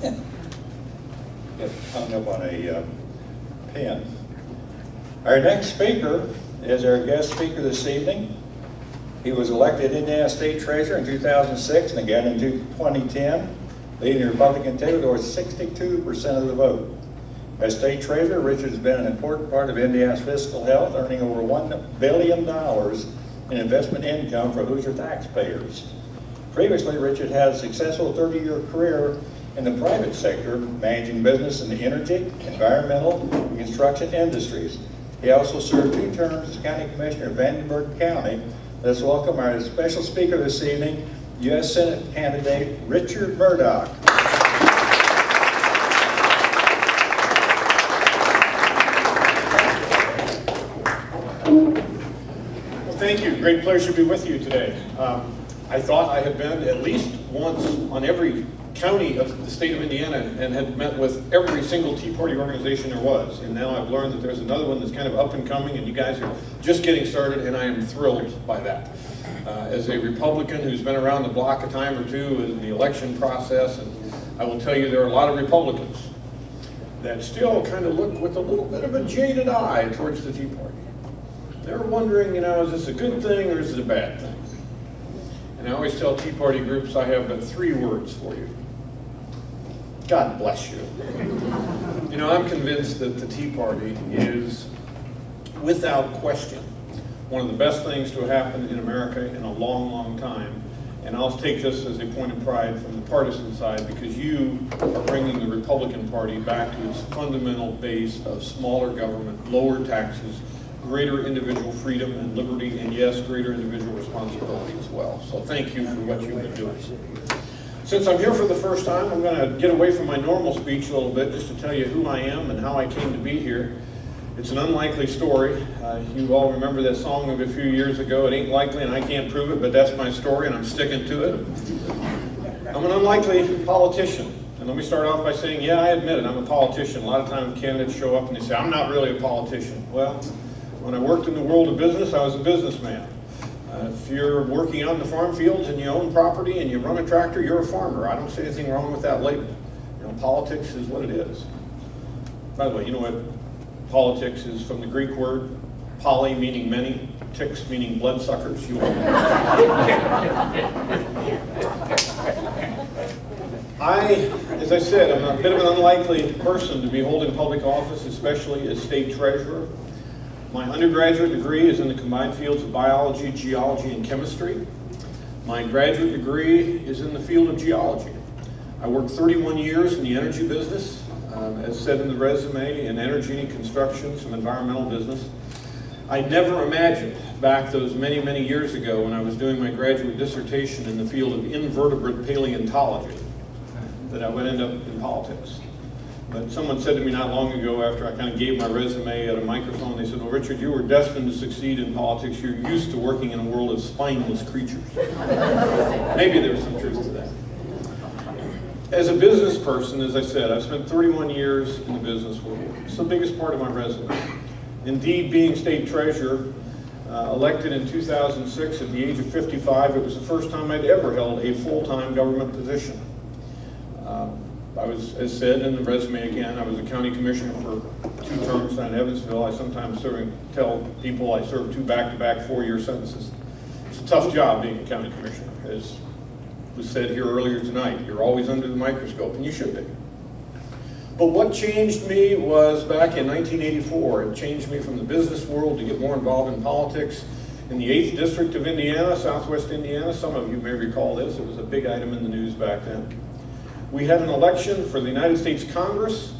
Get hung up on a pen. Our next speaker is our guest speaker this evening. He was elected Indiana State Treasurer in 2006 and again in 2010, leading the Republican ticket with 62% of the vote. As State Treasurer, Richard has been an important part of Indiana's fiscal health, earning over $1 billion in investment income for Hoosier taxpayers. Previously, Richard had a successful 30-year career in the private sector, managing business in the energy, environmental, and construction industries. He also served 2 terms as County Commissioner of Vandenberg County. Let's welcome our special speaker this evening, U.S. Senate candidate Richard Mourdock. Well, thank you. Great pleasure to be with you today. I thought I had been at least once on every county of the state of Indiana and had met with every single Tea Party organization there was. And now I've learned that there's another one that's kind of up and coming, and you guys are just getting started, and I am thrilled by that. As a Republican who's been around the block a time or two in the election process, and I will tell you there are a lot of Republicans that still kind of look with a little bit of a jaded eye towards the Tea Party. They're wondering, you know, is this a good thing or is it a bad thing? And I always tell Tea Party groups I have but 3 words for you. God bless you. You know, I'm convinced that the Tea Party is, without question, one of the best things to have happened in America in a long, long time. And I'll take this as a point of pride from the partisan side, because you are bringing the Republican Party back to its fundamental base of smaller government, lower taxes, greater individual freedom and liberty, and yes, greater individual responsibility as well. So thank you for what you've been doing. Since I'm here for the first time, I'm going to get away from my normal speech a little bit just to tell you who I am and how I came to be here. It's an unlikely story. You all remember that song of a few years ago, "It ain't likely and I can't prove it, but that's my story and I'm sticking to it." I'm an unlikely politician. And let me start off by saying, yeah, I admit it, I'm a politician. A lot of times candidates show up and they say, I'm not really a politician. Well, when I worked in the world of business, I was a businessman. If you're working out in the farm fields and you own property and you run a tractor, you're a farmer. I don't see anything wrong with that label. You know, politics is what it is. By the way, you know what politics is from the Greek word poly, meaning many, ticks, meaning bloodsuckers. You all know. As I said, I'm a bit of an unlikely person to be holding public office, especially as state treasurer. My undergraduate degree is in the combined fields of biology, geology, and chemistry. My graduate degree is in the field of geology. I worked 31 years in the energy business, as said in the resume, in energy, construction, some environmental business. I never imagined back those many, many years ago when I was doing my graduate dissertation in the field of invertebrate paleontology that I would end up in politics. But someone said to me not long ago, after I kind of gave my resume at a microphone, they said, well, Richard, you were destined to succeed in politics. You're used to working in a world of spineless creatures. Maybe there's some truth to that. As a business person, as I said, I've spent 31 years in the business world. It's the biggest part of my resume. Indeed, being state treasurer, elected in 2006 at the age of 55, it was the first time I'd ever held a full-time government position. I was, as said in the resume again, I was a county commissioner for 2 terms down in Evansville. I sometimes tell people I served 2 back-to-back 4-year sentences. It's a tough job being a county commissioner. As was said here earlier tonight, you're always under the microscope, and you should be. But what changed me was back in 1984. It changed me from the business world to get more involved in politics. In the 8th District of Indiana, Southwest Indiana, some of you may recall this, it was a big item in the news back then. We had an election for the United States Congress.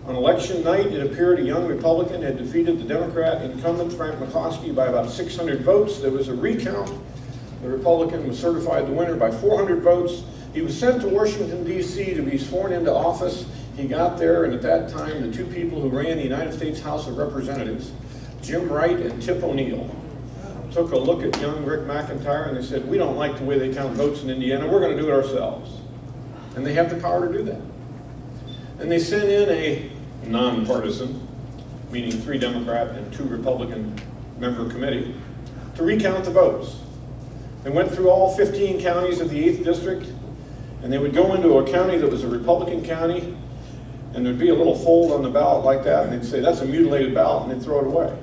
On election night, it appeared a young Republican had defeated the Democrat incumbent Frank McCloskey by about 600 votes. There was a recount. The Republican was certified the winner by 400 votes. He was sent to Washington, D.C. to be sworn into office. He got there, and at that time, the 2 people who ran the United States House of Representatives, Jim Wright and Tip O'Neill, took a look at young Rick McIntyre and they said, we don't like the way they count votes in Indiana. We're going to do it ourselves. And they have the power to do that. And they sent in a nonpartisan, meaning 3 Democrat and 2 Republican member committee, to recount the votes. They went through all 15 counties of the 8th District, And they would go into a county that was a Republican county, and there'd be a little fold on the ballot like that, and they'd say, that's a mutilated ballot, and they'd throw it away.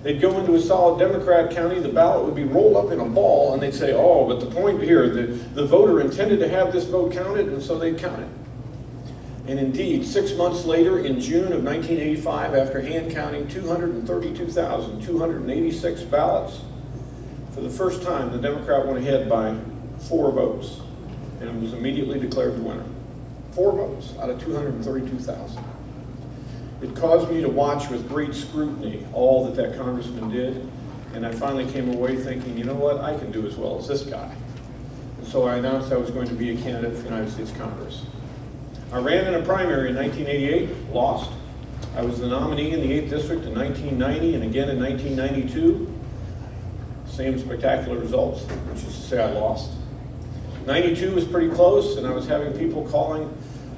They'd go into a solid Democrat county, the ballot would be rolled up in a ball, and they'd say, oh, but the point here, the voter intended to have this vote counted, and so they'd count it. And indeed, 6 months later, in June of 1985, after hand counting 232,286 ballots, for the first time, the Democrat went ahead by 4 votes, and was immediately declared the winner. 4 votes out of 232,000. It caused me to watch with great scrutiny all that congressman did, and I finally came away thinking, you know what, I can do as well as this guy. And so I announced I was going to be a candidate for the United States Congress. I ran in a primary in 1988, lost. I was the nominee in the 8th District in 1990 and again in 1992. Same spectacular results, which is to say I lost. 92 was pretty close, and I was having people calling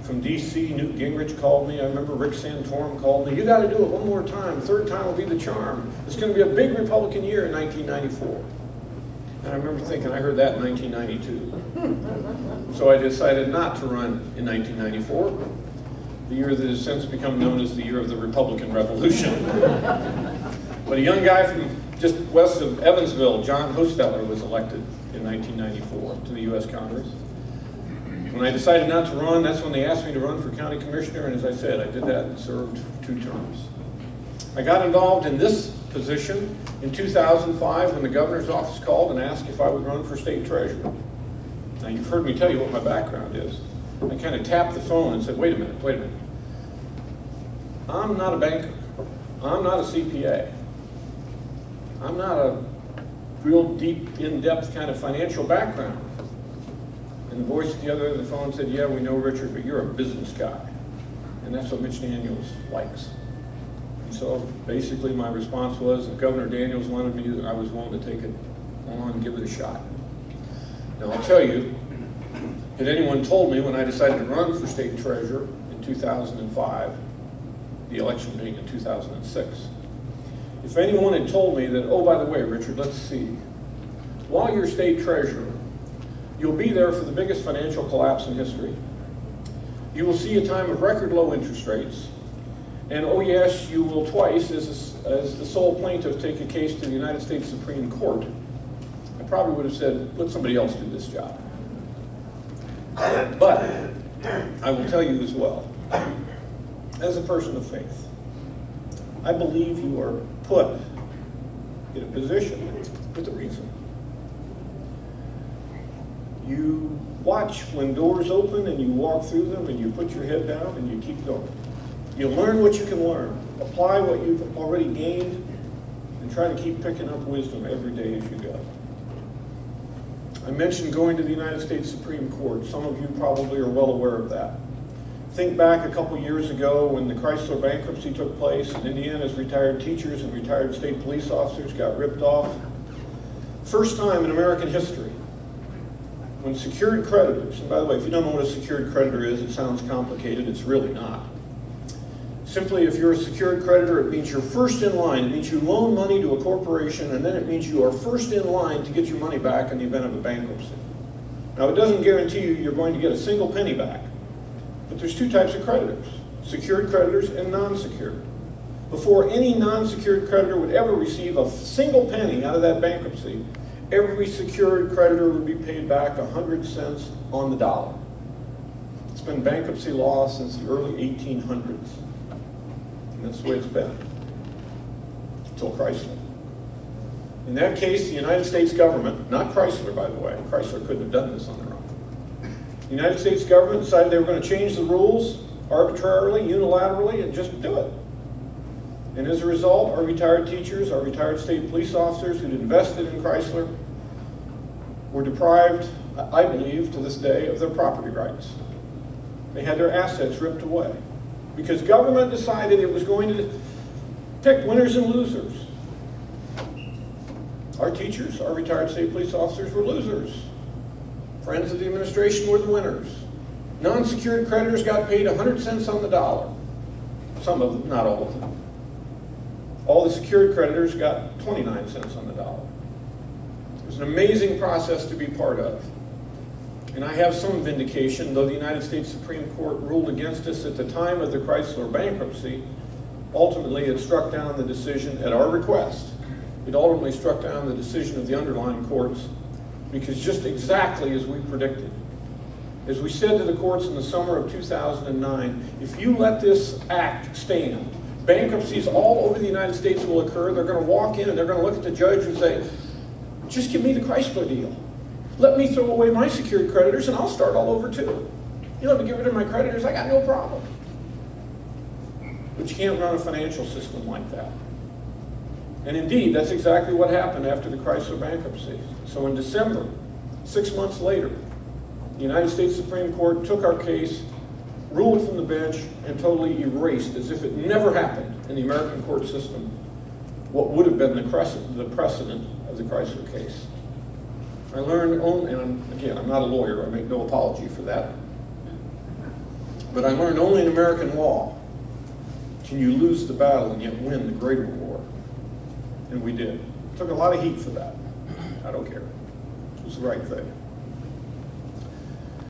from DC. Newt Gingrich called me. I remember Rick Santorum called me. You got to do it one more time. Third time will be the charm. It's going to be a big Republican year in 1994. And I remember thinking, I heard that in 1992. So I decided not to run in 1994, the year that has since become known as the year of the Republican Revolution. But a young guy from just west of Evansville, John Hosteller, was elected in 1994 to the U.S. Congress. When I decided not to run, that's when they asked me to run for county commissioner, and as I said, I did that and served 2 terms. I got involved in this position in 2005 when the governor's office called and asked if I would run for state treasurer. Now, you've heard me tell you what my background is. I kind of tapped the phone and said, wait a minute. I'm not a banker. I'm not a CPA. I'm not a real deep, in-depth kind of financial background. And the voice at the other end of the phone said, yeah, we know, Richard, but you're a business guy. And that's what Mitch Daniels likes. And so basically my response was, if Governor Daniels wanted me, I was willing to take it on and give it a shot. Now I'll tell you, had anyone told me when I decided to run for state treasurer in 2005, the election being in 2006, if anyone had told me that, oh, by the way, Richard, let's see, while you're state treasurer, you'll be there for the biggest financial collapse in history. You will see a time of record low interest rates. And oh yes, you will twice, as the sole plaintiff, take a case to the United States Supreme Court. I probably would have said, let somebody else do this job. But I will tell you as well, as a person of faith, I believe you are put in a position with a reason. You watch when doors open and you walk through them and you put your head down and you keep going. You learn what you can learn, apply what you've already gained, and try to keep picking up wisdom every day as you go. I mentioned going to the United States Supreme Court. Some of you probably are well aware of that. Think back a couple years ago when the Chrysler bankruptcy took place and Indiana's retired teachers and retired state police officers got ripped off. First time in American history when secured creditors, and by the way, if you don't know what a secured creditor is, it sounds complicated, it's really not. Simply, if you're a secured creditor, it means you're first in line. It means you loan money to a corporation, and then it means you are first in line to get your money back in the event of a bankruptcy. Now, it doesn't guarantee you you're going to get a single penny back, but there's 2 types of creditors, secured creditors and non-secured. Before any non-secured creditor would ever receive a single penny out of that bankruptcy, every secured creditor would be paid back 100 cents on the dollar. It's been bankruptcy law since the early 1800s. And that's the way it's been, until Chrysler. In that case, the United States government, not Chrysler, by the way, Chrysler couldn't have done this on their own. The United States government decided they were going to change the rules arbitrarily, unilaterally, and just do it. And as a result, our retired teachers, our retired state police officers who'd invested in Chrysler were deprived, I believe, to this day, of their property rights. They had their assets ripped away because government decided it was going to pick winners and losers. Our teachers, our retired state police officers were losers. Friends of the administration were the winners. Non-secured creditors got paid 100 cents on the dollar. Some of them, not all of them. All the secured creditors got 29 cents on the dollar. It was an amazing process to be part of. And I have some vindication, though the United States Supreme Court ruled against us at the time of the Chrysler bankruptcy. Ultimately, it struck down the decision at our request. It ultimately struck down the decision of the underlying courts, because just exactly as we predicted. As we said to the courts in the summer of 2009, if you let this act stand, bankruptcies all over the United States will occur. They're going to walk in and they're going to look at the judge and say, just give me the Chrysler deal. Let me throw away my secured creditors and I'll start all over too. You let me get rid of my creditors, I got no problem. But you can't run a financial system like that. And indeed, that's exactly what happened after the Chrysler bankruptcy. So in December, 6 months later, the United States Supreme Court took our case, ruled it from the bench, and totally erased, as if it never happened in the American court system, what would have been the precedent of the Chrysler case. I learned only, and again, I'm not a lawyer, I make no apology for that, but I learned only in American law can you lose the battle and yet win the greater war. And we did. Took a lot of heat for that. I don't care. It was the right thing.